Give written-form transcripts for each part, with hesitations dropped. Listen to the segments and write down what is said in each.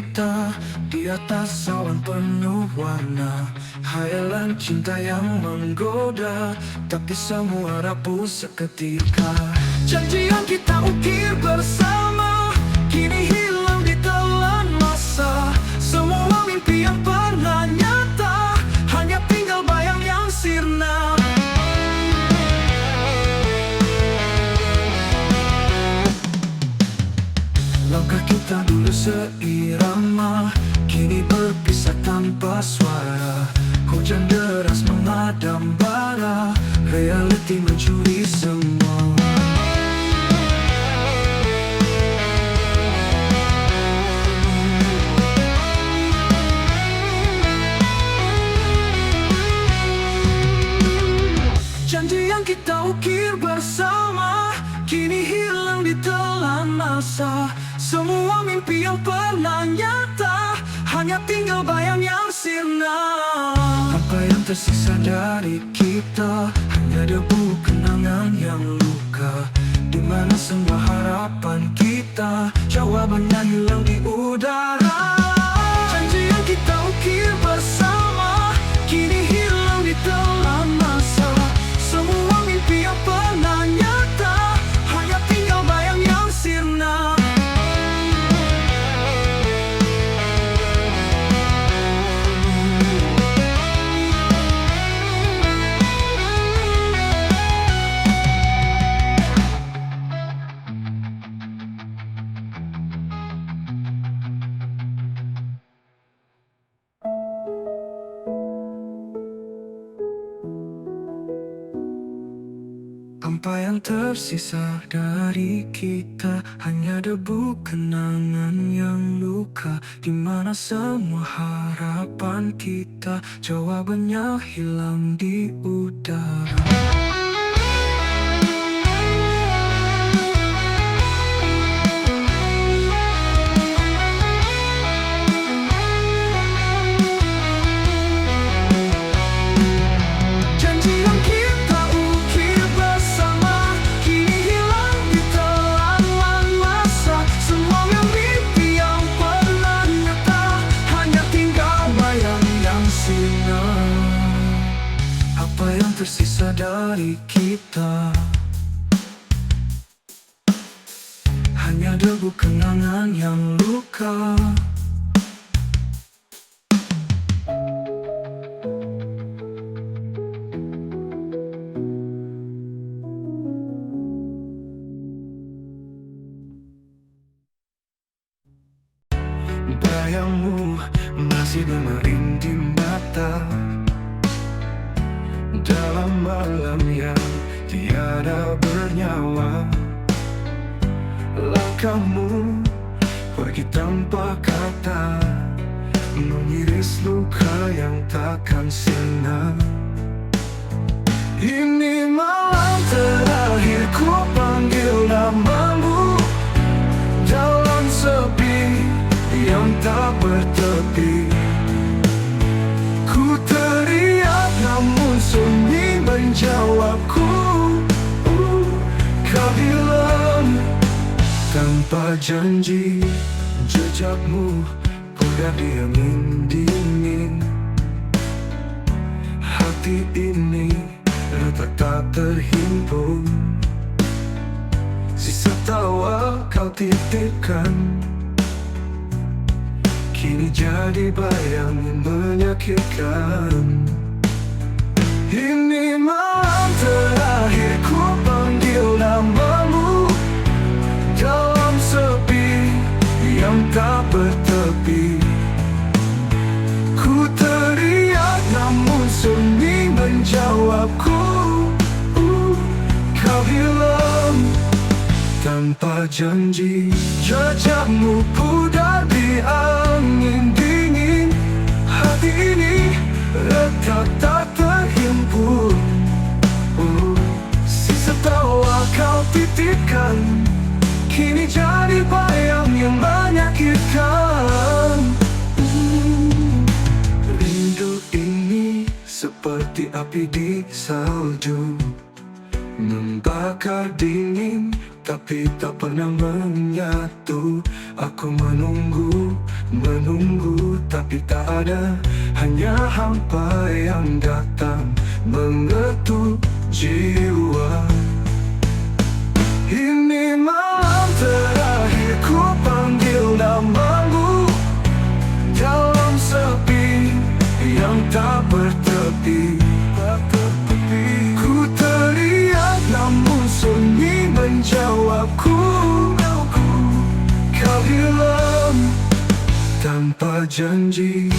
kita di atas awan penuh warna. Hayalan cinta yang menggoda, tapi semua rapuh seketika. Janji yang kita ukir bersama kini hilang di telan masa. Semua mimpi yang pernah nyata hanya tinggal bayang yang sirna. Langkah kita dulu seirama, kini berpisah tanpa suara. Hujan deras mengadang bara, reality mencuri semua. Janji yang kita ukir bersama kini hilang di telan masa. Semua mimpi yang pernah nyata hanya tinggal bayang yang sirna. Apa yang tersisa dari kita hanya debu kenangan yang luka. Di mana semua harapan kita jawabannya hilang di udara. Janji yang kita ukir bersama kini hilang di telan masa. Semua mimpi yang pernah nyata hanya tinggal bayang yang sirna. Apa yang tersisa dari kita hanya debu kenangan yang luka. Di mana semua harapan kita jawabannya hilang di udara. Apa yang tersisa dari kita hanya debu kenangan yang luka. Bayangmu masih bermerinding mata dalam malam yang tiada bernyawa. Langkahmu pergi tanpa kata, mengiris luka yang takkan sirna. Ini malam terakhir ku panggil namamu dalam sepi yang tak bertepi. Ku teriak namun sunyi menjawabku. Kau hilang tanpa janji, jejakmu pudar di angin dingin. Hati ini retak tak terhimpun, sisa tawa kau titipkan kini jadi bayang menyakitkan. Ini malam terakhir ku panggil namamu dalam sepi yang tak bertepi. Ku teriak namun sunyi menjawabku. Kau hilang tanpa janji, jejakmu pudar di angin dingin. Hati ini retak tak terhimpun, sisa tawa kau titipkan kini jadi bayang yang menyakitkan. Rindu ini seperti api di salju, membakar dingin tapi tak pernah menyatu. Aku menunggu menunggu tapi tak ada, hanya hampa yang datang mengetuk jiwa. Ini malam terakhir ku panggil namamu dalam sepi yang tak bertepi. Ku teriak namun sunyi menjawabku. Kau hilang tanpa janji.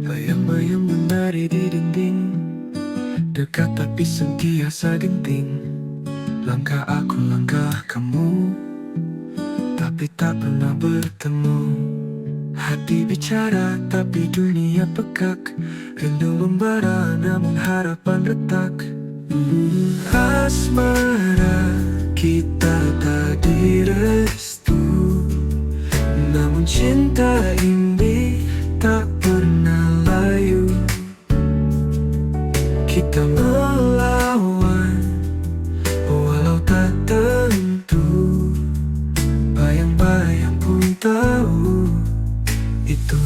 Bayang-bayang menari di dinding, dekat tapi sentiasa genting. Langkah aku, langkah kamu, tapi tak pernah bertemu. Hati bicara tapi dunia pekak, rindu membara namun harapan retak. Asmara kita tak direstu, namun cinta ini tak pernah layu. Kita melawan walau tak tentu, bayang-bayang pun tahu itu.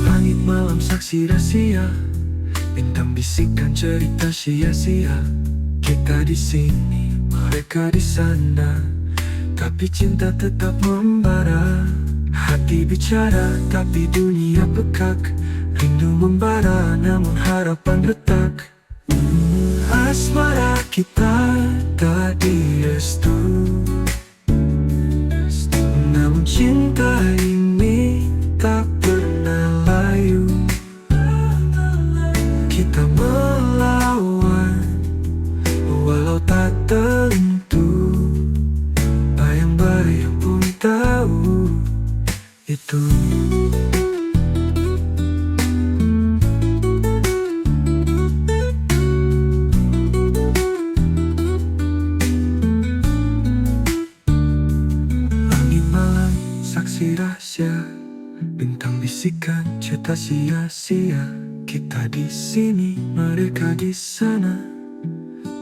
Langit malam saksi rahasia, bintang bisikan cerita sia-sia. Kita di sini, mereka di sana, tapi cinta tetap membara. Hati bicara tapi dunia pekak, rindu membara namun harapan retak. Asmara kita tak direstu, namun cinta ini tak pernah layu. Kita melawan walau tak tentu, bayang-bayang pun tahu itu. Langit malam saksi rahasia, bintang bisikan cerita sia-sia. Kita di sini, mereka di sana,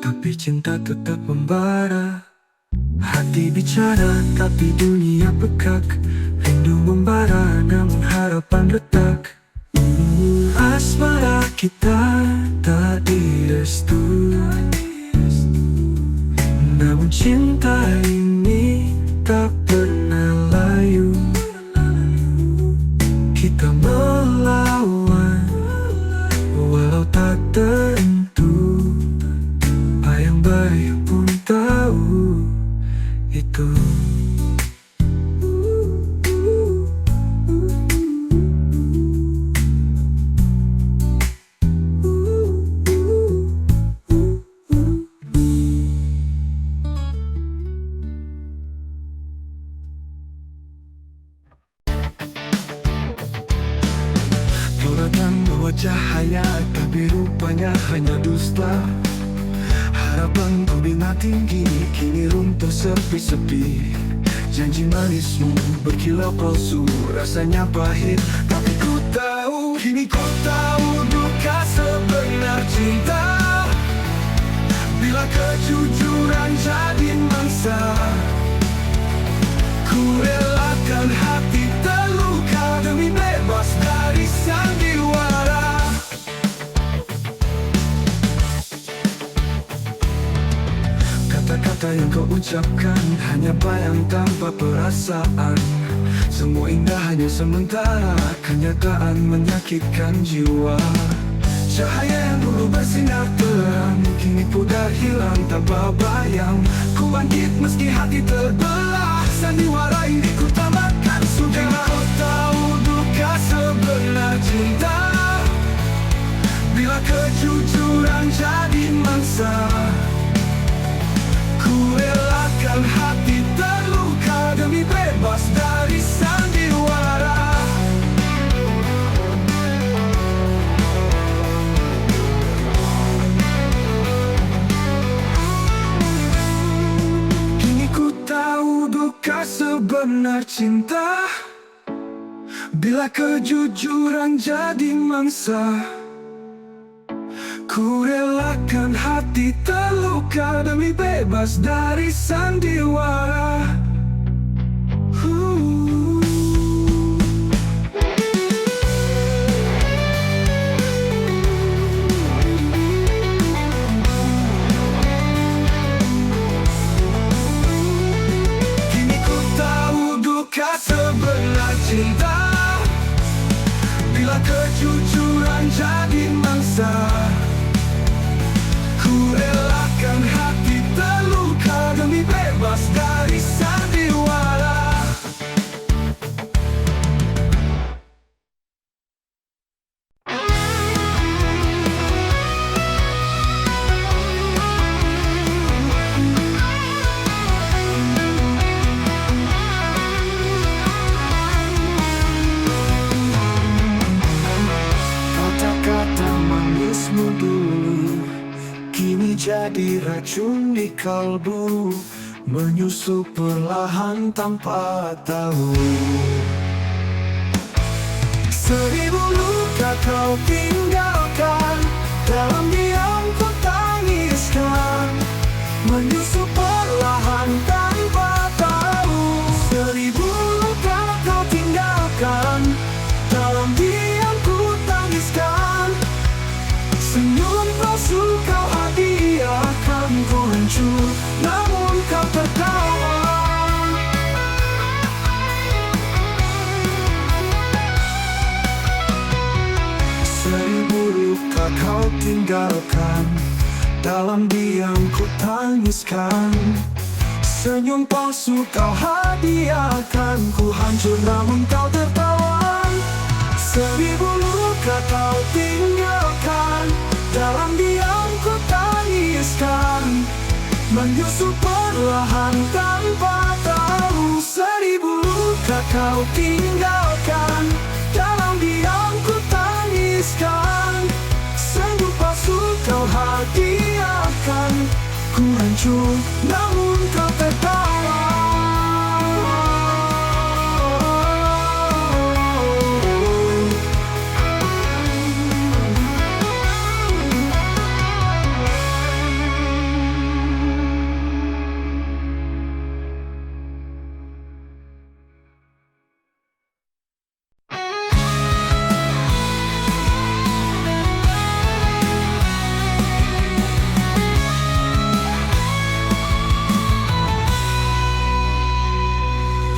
tapi cinta tetap membara. Hati bicara tapi dunia pekak, rindu membara namun harapan retak. Asmara kita tak direstu, namun cinta ini tak pernah layu. Kita melawan walau tak tentu, bayang-bayang pun tahu itu. Kau datang bawa cahaya, tapi rupanya hanya dusta. Harapan ku bina tinggi, kini runtuh sepi-sepi. Janji manismu berkilau palsu, rasanya pahit, tapi ku tahu, kini ku tahu duka sebenar cinta. Bila kejujuran jadi mangsa, ku relakan hati terluka demi bebas dari sandiwara. Kata-kata yang kau ucapkan hanya bayang tanpa perasaan. Semua indah hanya sementara, kenyataan menyakitkan jiwa. Cahaya yang dulu bersinar terang, kini pudar hilang tanpa bayang. Ku bangkit meski hati terbelah, sandiwara ini ku tamat. cinta. Bila kejujuran jadi mangsa, ku relakan hati terluka demi bebas dari sandiwara. Kini ku tahu duka sebenar cinta. Bila kejujuran jadi mangsa, ku relakan hati terluka demi bebas dari sandiwara. Kata-kata manismu dulu kini jadi racun di kalbu, menyusup perlahan tanpa tahu. Seribu luka kau tinggalkan, dalam diam ku tangiskan, menyusup perlahan tanpa tahu. Seribu luka kau tinggalkan, dalam diam ku tangiskan, senyum palsu kau hadiahkan, ku hancur namun kau tertawa. Seribu luka kau tinggalkan, dalam diam ku tangiskan, senyum palsu kau hadiahkan, ku hancur namun kau tertawa. Seribu luka kau tinggalkan, dalam diam ku tangiskan, menyusup perlahan tanpa tahu. Seribu luka kau tinggalkan, dalam diam ku tangiskan, senyum palsu kau hadiahkan, ku hancur namun kau tertawa.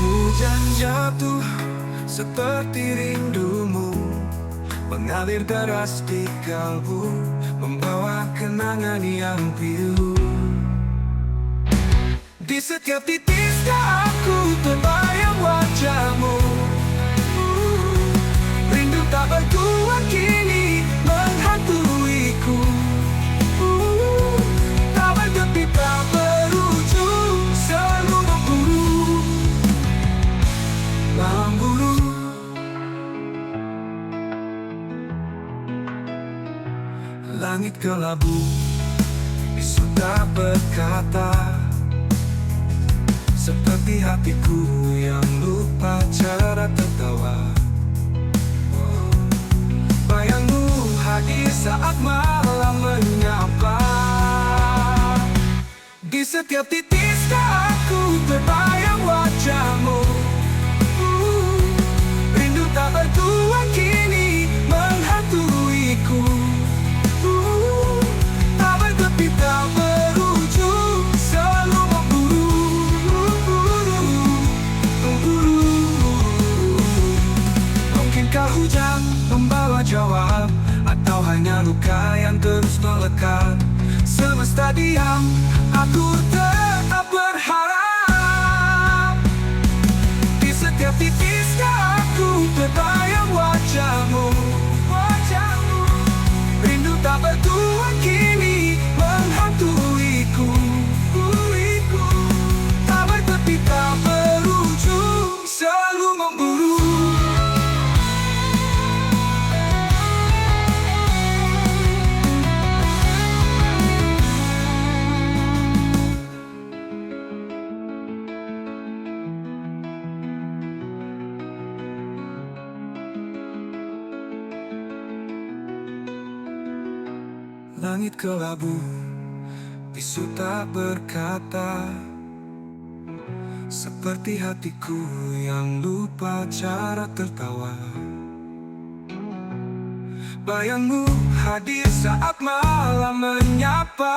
Hujan jatuh seperti rindumu, mengalir deras di kalbu, membawa kenangan yang pilu. Di setiap titik aku terbayang wajahmu. Rindu tak bertuan kini menghantuiku. Tak bertepi, tak berujung, selalu memburu. Langit kelabu, sudah berkata, seperti hatiku yang lupa cara tertawa. Bayangmu hadir saat malam menyapa. Di setiap titik aku terbayang wajahmu. Rindu tak bertuan kini menghantuiku. Tak bertepi, tak berujung, selalu memburu. Mungkinkah hujan membawa jawab, atau hanya luka yang terus melekat? Semesta diam, aku tetap berharap. Di setiap titik aku terbayang wajahmu. Rindu tak bertuan kini menghantuiku. Tak bertepi, tak berujung, selalu memburu. Langit kelabu, bisu tak berkata, seperti hatiku yang lupa cara tertawa. Bayangmu hadir saat malam menyapa.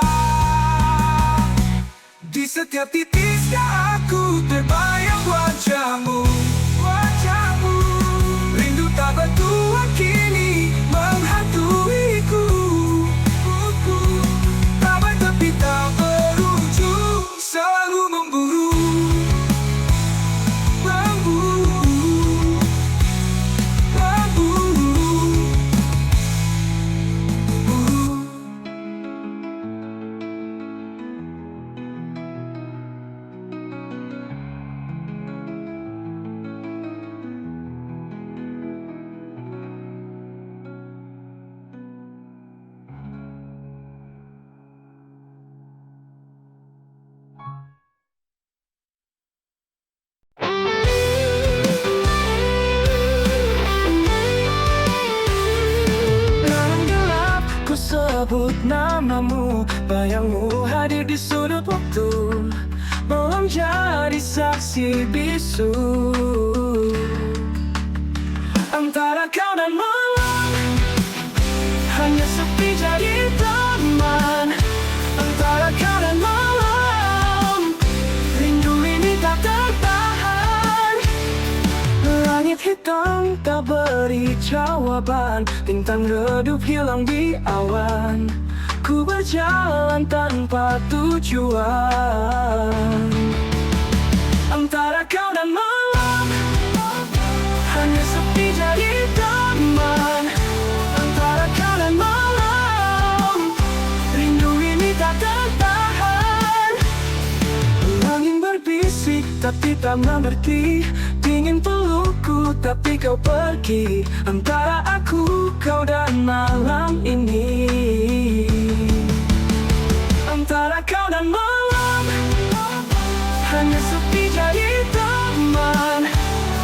Di setiap titiknya aku terbayang wajahmu. Rindu tak bertuan kini menghantuiku. Tak bertepi tak berujung, selalu memburu. Sebut namamu, bayangmu hadir di sudut waktu. Malam jadi saksi bisu antara kau dan malam. Hanya sepi jadi teman antara kau dan malam. Rindu ini tak tertahan. Langit hitam tak beri jawaban, bintang redup hilang di awan. Ku berjalan tanpa tujuan antara kau dan malam. Hanya sepi jadi teman antara kau dan malam. Rindu ini tak tertahan. Angin berbisik tapi tak mengerti, dingin pelukku tapi kau pergi. Antara aku, kau dan malam ini. Antara kau dan malam. Hanya sepi jadi teman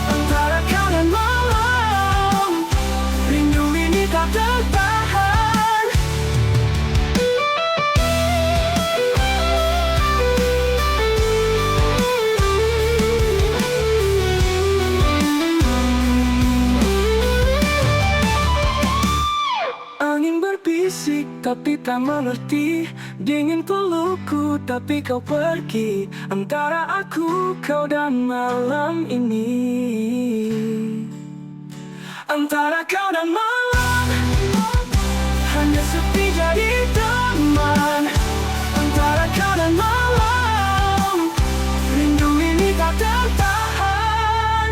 antara kau dan malam. Rindu ini tak tertahan. Angin berbisik tapi tak mengerti, dingin pelukku tapi kau pergi. Antara aku, kau dan malam ini. Antara kau dan malam. Hanya sepi jadi teman antara kau dan malam. Rindu ini tak tertahan.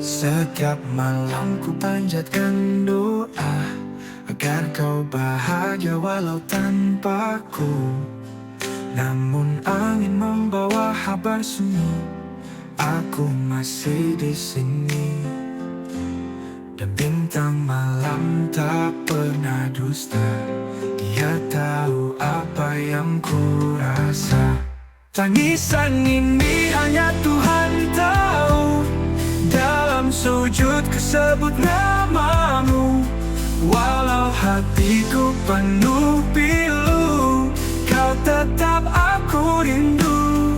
Setiap malam ku panjatkan doa agar kau bahagia walau tanpaku. Namun angin membawa kabar sunyi, aku masih di sini. Dan bintang malam tak pernah dusta, dia tahu apa yang ku rasa. Tangisan ini hanya Tuhan tahu. Dalam sujud kesebut namamu, walau hatiku penuh pilu, kau tetap aku rindu.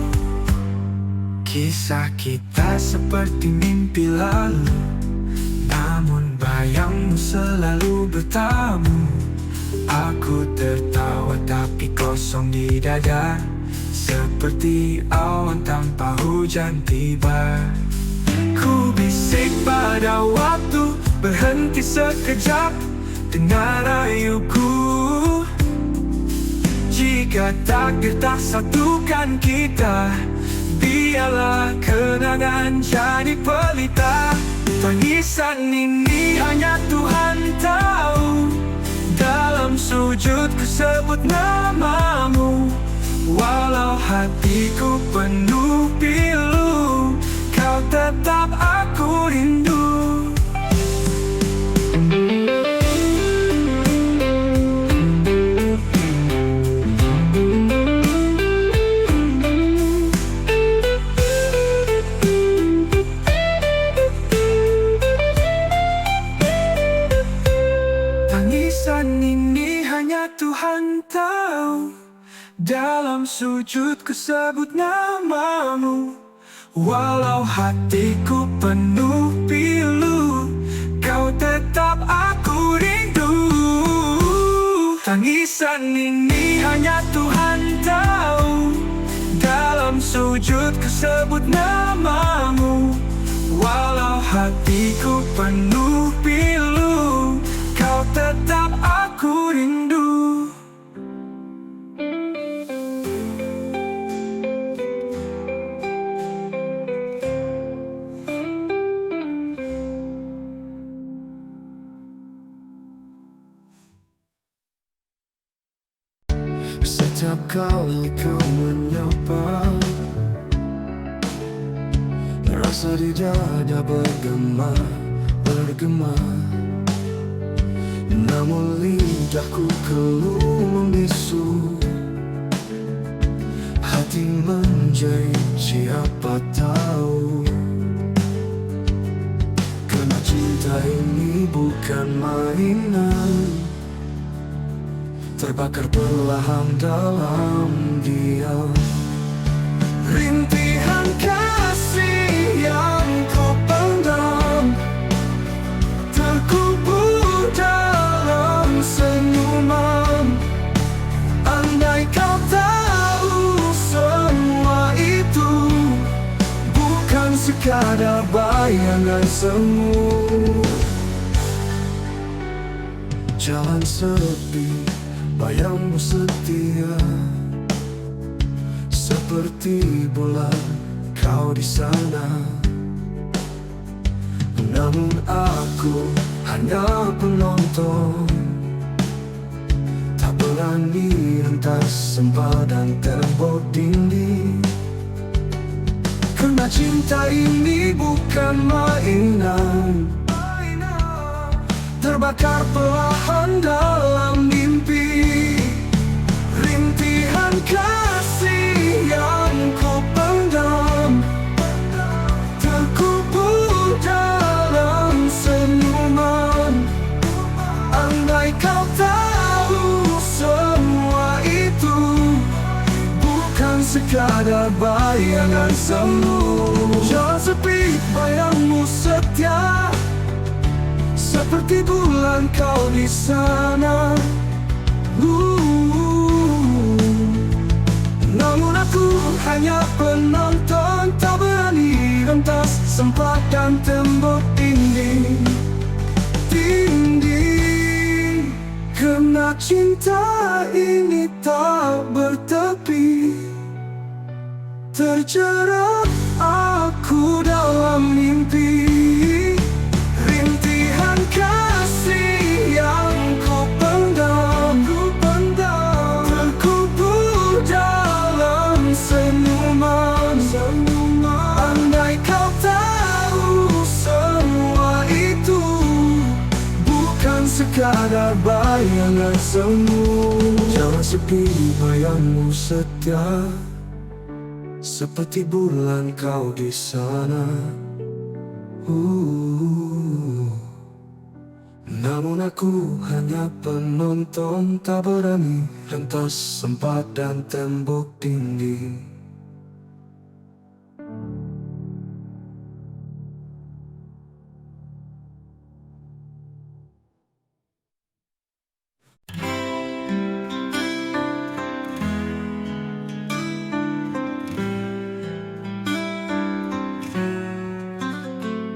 Kisah kita seperti mimpi lalu, namun bayangmu selalu bertamu. Aku tertawa tapi kosong di dada, seperti awan tanpa hujan tiba. Ku bisik pada waktu, berhenti sekejap, dengar rayuku. Jika takdir tak satukan kita, biarlah kenangan jadi pelita. Tangisan ini hanya Tuhan tahu. Dalam sujud ku sebut namamu, walau hatiku penuh pilu, kau tetap aku rindu. Tangisan ini hanya Tuhan tahu. Dalam sujud ku sebut namamu, walau hatiku penuh pilu, kau tetap aku rindu. Tangisan ini hanya Tuhan tahu. Dalam sujud ku sebut namamu, walau hatiku penuh pilu, kau tetap aku rindu. Setiap kali kau menyapa, rasa di dada bergema. Namun lidahku keluh membisu, hati menjerit siapa tahu. Karena cinta ini bukan mainan, terbakar perlahan dalam diam. Rintihan kasih yang ku pendam, terkubur dalam senyuman. Andai kau tahu semua itu bukan sekadar bayangan semu. Jalan sepi, bayangmu setia, seperti bulan kau di sana. Namun aku hanya penonton, tak berani hentas sempadan tembok dinding. Karena cinta ini bukan mainan, terbakar perlahan dalam mimpi. Rintihan kasih yang ku pendam, terkubur dalam senyuman. Andai kau tahu semua itu bukan sekadar bayangan semu. Jangan sepi, bayangmu setia, seperti bulan kau di sana. Namun aku hanya penonton, tak berani rentas sempatan tembok dinding. Karena cinta ini tak bertepi, terjerat aku dalam mimpi. Rintihan kasih yang ku pendam, terkubur dalam senyuman. Andai kau tahu semua itu bukan sekadar bayangan semu. Jangan sepi, bayangmu setia, seperti bulan kau di sana. Namun aku hanya penonton, tak berani rentas sempadan tembok dinding.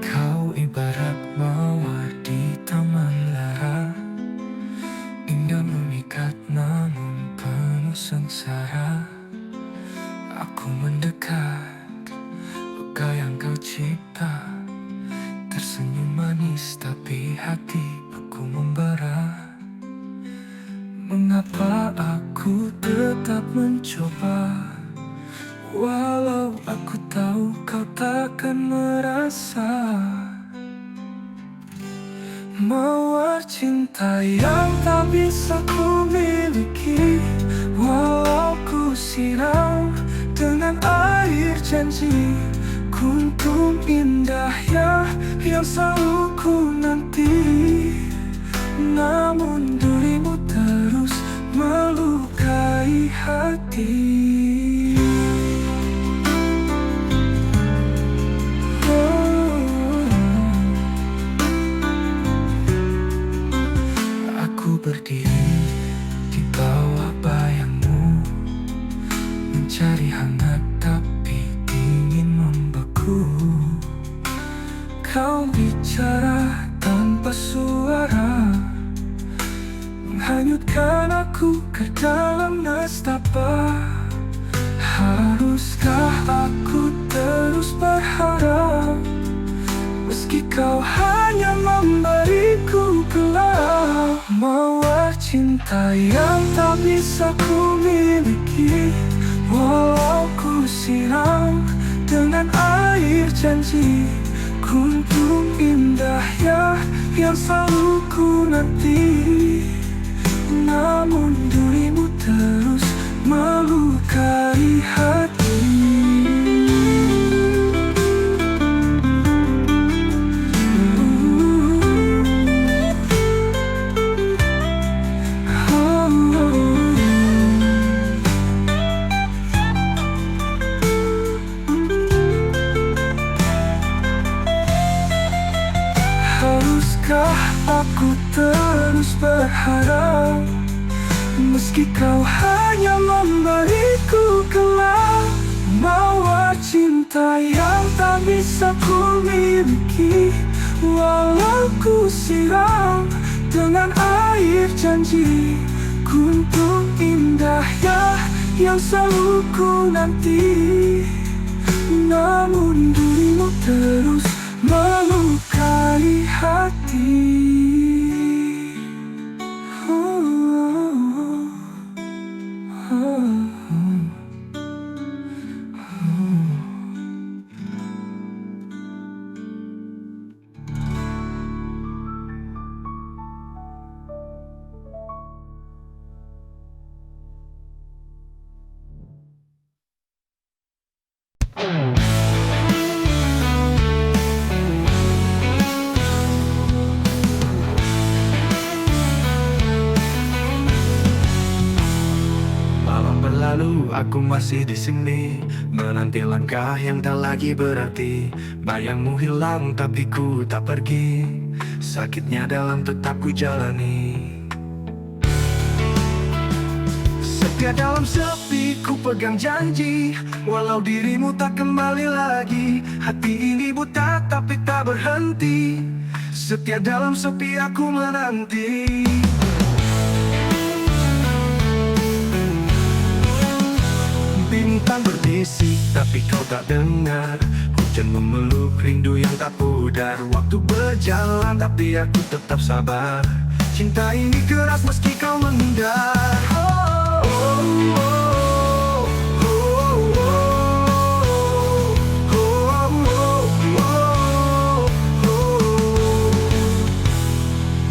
Kau ibarat mawar di taman lara, indah memikat namun penuh sengsara. Ku tetap mencoba, walau aku tahu kau takkan merasa. Mawar cinta yang tak bisa ku miliki, walau ku siram dengan air janji. Kuntum indah ya yang selalu ku nanti, namun dirimu terus melukai hati. Aku berdiri di bawah bayangmu, mencari hangat tapi dingin membeku. Kau bicara tanpa suara, menghanyutkan aku ke dalam nestapa. Haruskah aku terus berharap, meski kau hanya memberiku gelap? Mawar cinta yang tak bisa ku miliki, walau ku siram dengan air janji. Kuntum indah ya yang selalu ku nanti, namun dirimu terus melukai hati. Haruskah aku terus berharap, meski kau hanya memberiku gelap? Mawar cinta yang tak bisa ku miliki, walau ku siram dengan air janji. Kuntum indah ya yang selalu ku nanti, namun dirimu terus melukai hati. Malam berlalu, aku masih di sini, menanti langkah yang tak lagi berarti. Bayangmu hilang tapi ku tak pergi, sakitnya dalam tetap ku jalani. Setia dalam sepi, ku pegang janji, walau dirimu tak kembali lagi. Hati ini buta tapi tak berhenti, setia dalam sepi aku menanti. Bintang berbisik tapi kau tak dengar, hujan memeluk rindu yang tak pudar. Waktu berjalan tapi aku tetap sabar, cinta ini keras meski kau menghindar.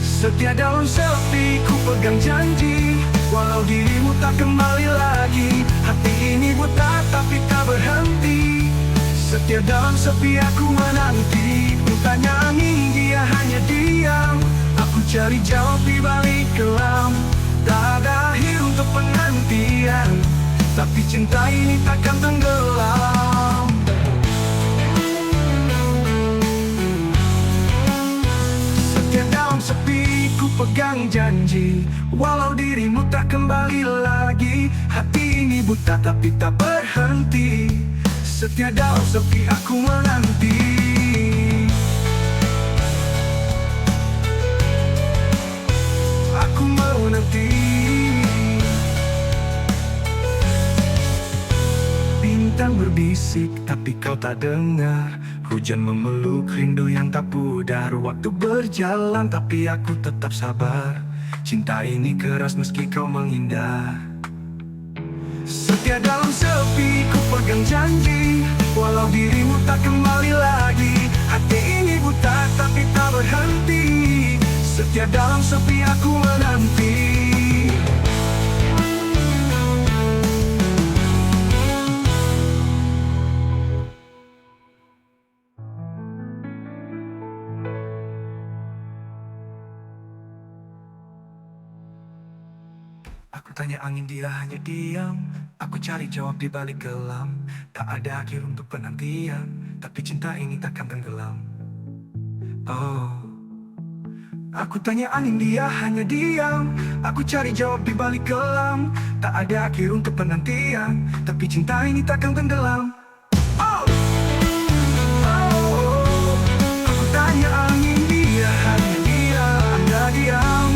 Setia dalam sepi, ku pegang janji, walau dirimu tak kembali lagi. Hati ini buta tapi tak berhenti, setia dalam sepi aku menanti. Tanya angin, dia hanya diam, aku cari jawab di balik kelam. Tak ada akhir untuk penantian, tapi cinta ini takkan tenggelam. Setia dalam sepi, ku pegang janji, walau dirimu tak kembali lagi. Hati ini buta tapi tak berhenti, setia dalam sepi aku menanti. Aku menanti. Bintang berbisik tapi kau tak dengar, hujan memeluk rindu yang tak pudar. Waktu berjalan tapi aku tetap sabar, cinta ini keras meski kau menghindar. Setia dalam sepi, ku pegang janji. Walau dirimu tak kembali lagi, hati ini buta tapi tak berhenti. Setia dalam sepi aku menanti. Aku tanya angin, dia hanya diam. Aku cari jawab di balik gelam. Tak ada akhir untuk penantian, tapi cinta ini takkan tenggelam. Oh, aku tanya angin, dia hanya diam. Aku cari jawab di balik gelam. Tak ada akhir untuk penantian, tapi cinta ini takkan tenggelam. Oh, oh, aku tanya angin, dia hanya diam. Anda diam.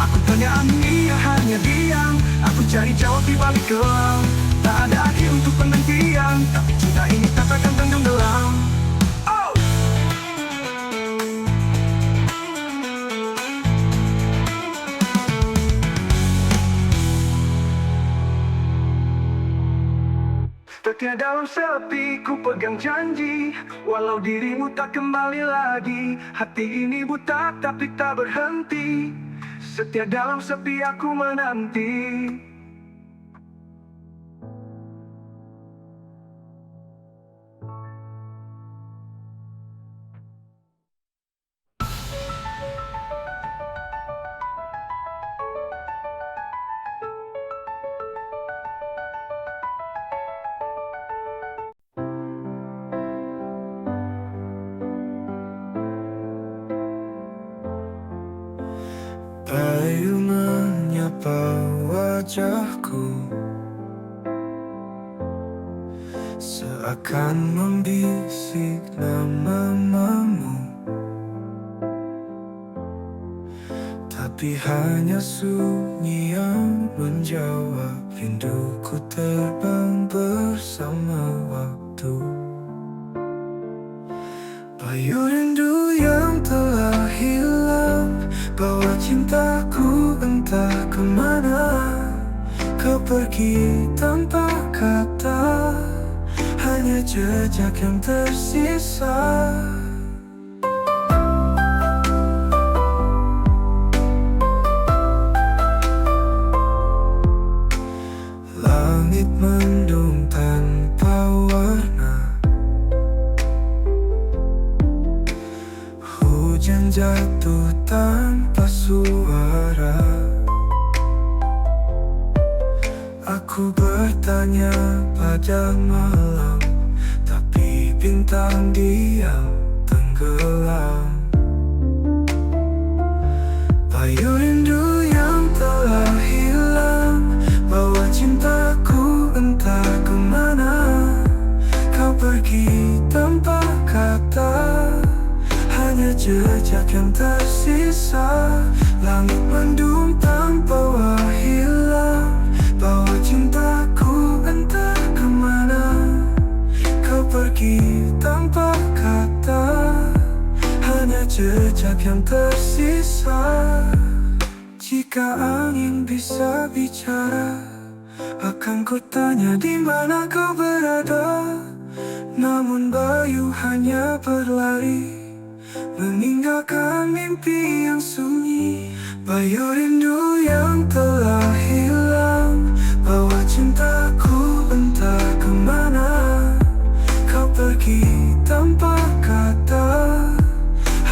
Aku tanya angin, dia hanya diam. Aku cari jawab di balik gelam. Tak ada akhir untuk penantian, tapi cinta ini takkan tenggelam. Oh, setia dalam sepi, ku pegang janji. Walau dirimu tak kembali lagi, hati ini buta tapi tak berhenti. Setia dalam sepi aku menanti. Bayu menyapa wajahku, seakan membisik namamu, tapi hanya sunyi yang menjawab. Rinduku terbang bersama waktu. Bayu rindu yang telah hilang, bawa cintaku entah kemana. Kau pergi tanpa kata, hanya jejak yang tersisa. Langit mendung tanpa warna, hujan jatuh tanpa suara. Aku bertanya pada malam, tapi bintang diam tenggelam. Bayu rindu yang telah hilang, bawa cintaku entah kemana. Kau pergi tanpa kata, hanya jejak yang tersisa. Langit mendung tanpa hilang, bawa cintaku entah kemana. Kau pergi tanpa kata, hanya jejak yang tersisa. Jika angin bisa bicara, akan ku tanya di mana kau berada. Namun bayu hanya berlari, meninggalkan mimpi yang sunyi. Bayu rindu yang telah hilang, bawa cintaku entah kemana. Kau pergi tanpa kata,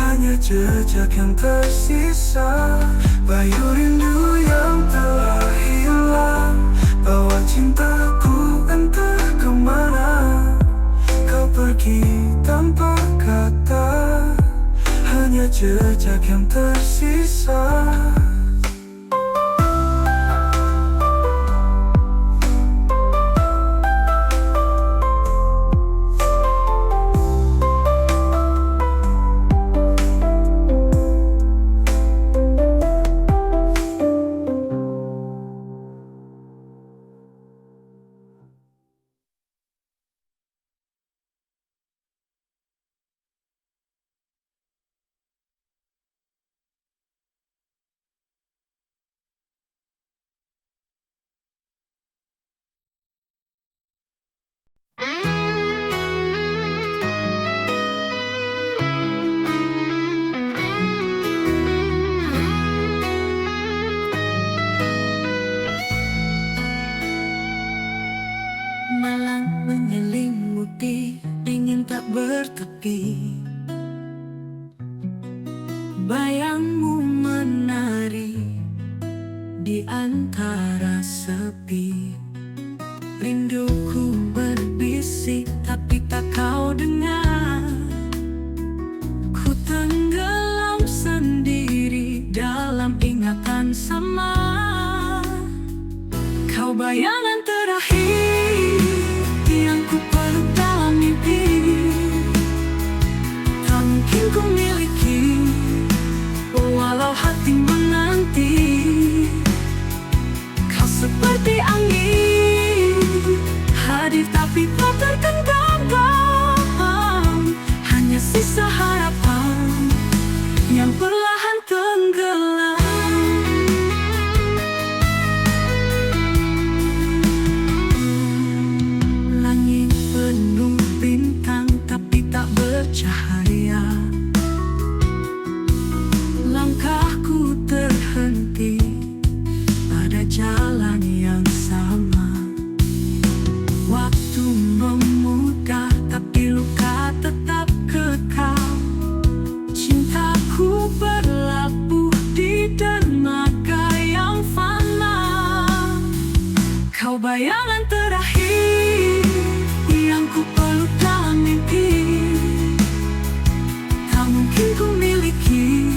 hanya jejak yang tersisa. Bayu rindu yang telah hilang, bawa cintaku entah kemana. Kau pergi tanpa kata, hanya jejak yang tersisa. di antara sepi. Rinduku berbisik tapi tak kau dengar. Ku tenggelam sendiri dalam ingatan samar. Kau bayangan terakhir yang ku peluk dalam mimpi. Tak mungkin ku miliki walau hati menanti. Kau seperti angin, hadir tapi tak tergenggam. Hanya sisa harapan yang perlahan tenggelam. Langit penuh bintang tapi tak bercahaya. Langkahku terhenti pada jalan yang sama. Waktu memudah tapi luka tetap kekal. Cintaku berlabuh di dermaga yang fana. Kau bayangan terakhir yang ku peluk dalam mimpi. Tak mungkin ku miliki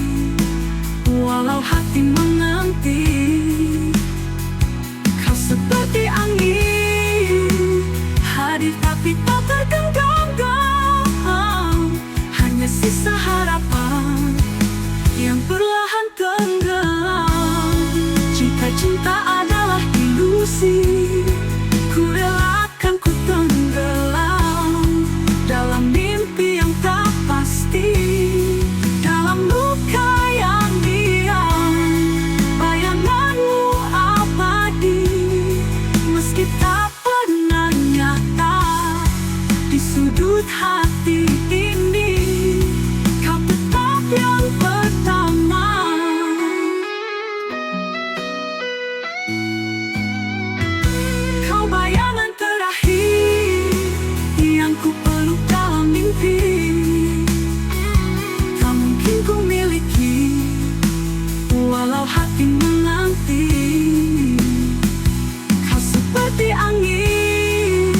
walau hati menanti. Kau seperti angin, hadir tapi tak tergenggam. Hanya sisa harapan yang perlahan tenggelam. Cinta-cinta adalah ilusi, ku relakan ku tenggelam dalam mimpi yang tak pasti. Dalam luka yang diam, bayanganmu abadi. Meski tak pernah nyata di sudut hati ini, kau tetap yang pertama. Kau bayangan terakhir yang ku peluk dalam mimpi. Tak mungkin ku miliki walau hati menanti. Kau seperti angin,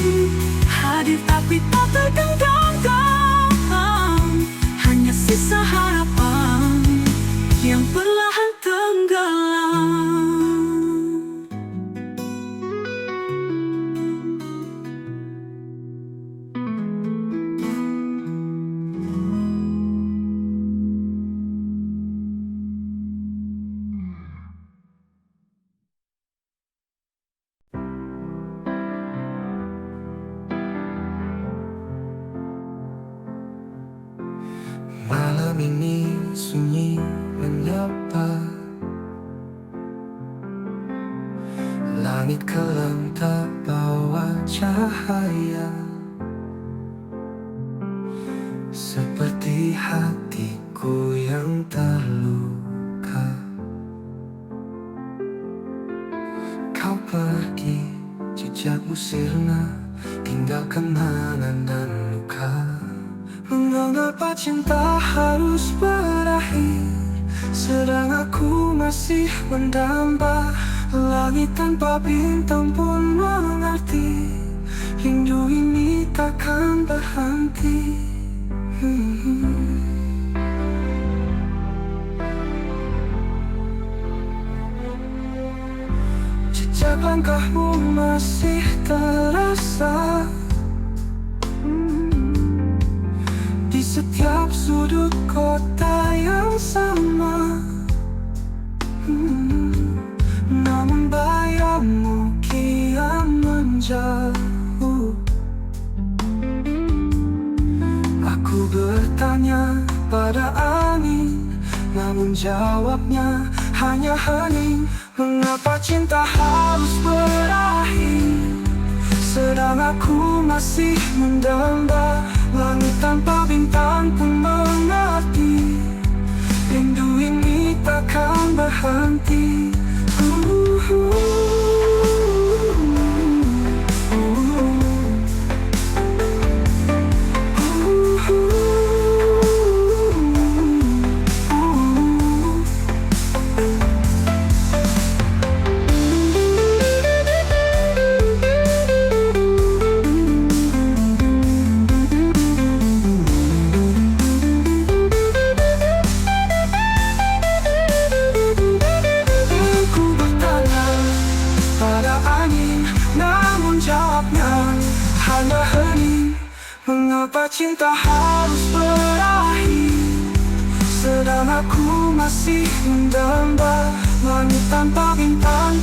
hadir tapi tak tergenggam. Hanya sisa harapan yang perlahan tenggelam. Malam ini sunyi menyapa. Langit kelam tak bawa cahaya. Seperti hatiku yang terluka. Kau pergi, jejakmu sirna, tinggalkan kenangan dan luka. Mengapa cinta harus berakhir, sedang aku masih mendamba. Langit tanpa bintang pun mengerti, rindu ini takkan berhenti. Jejak langkahmu masih terasa di setiap sudut kota yang sama. Namun bayangmu kian menjauh. Aku bertanya pada angin, namun jawabnya hanya hening. Mengapa cinta harus berakhir, sedang aku masih mendamba. Langit tanpa bintang pun mengerti, rindu ini takkan berhenti. Mengapa cinta harus berakhir, sedang aku masih mendamba langit tanpa bintang